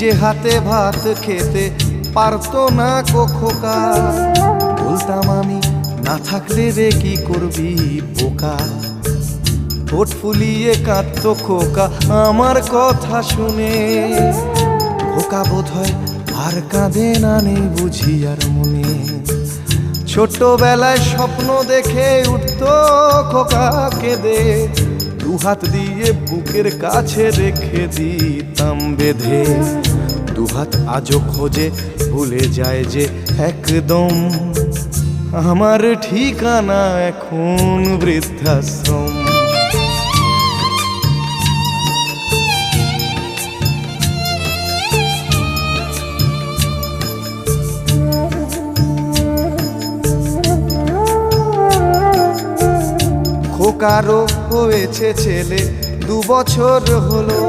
নিজে হাতে ভাত খেতে পারতো না খোকা। বলতাম আমি, না থাকলে রে কি করবি বোকা। ঠোঁট ফুলিয়ে কাঁদতো খোকা আমার কথা শুনে। খোকা বোধহয় আর কাঁদে না, নেই বুঝি আর মনে। ছোটবেলায় স্বপ্ন দেখে উঠতো খোকা কেঁদে, দুহাত দিয়ে বুকের কাছে রেখে দিতাম বেঁধে। দুহাত আজও খোঁজে, ভুলে যায় যে একদম। আমার ঠিকানা এখন বৃদ্ধাশ্রম। খোকারও হয়েছে ছেলে, 2 বছর হলো।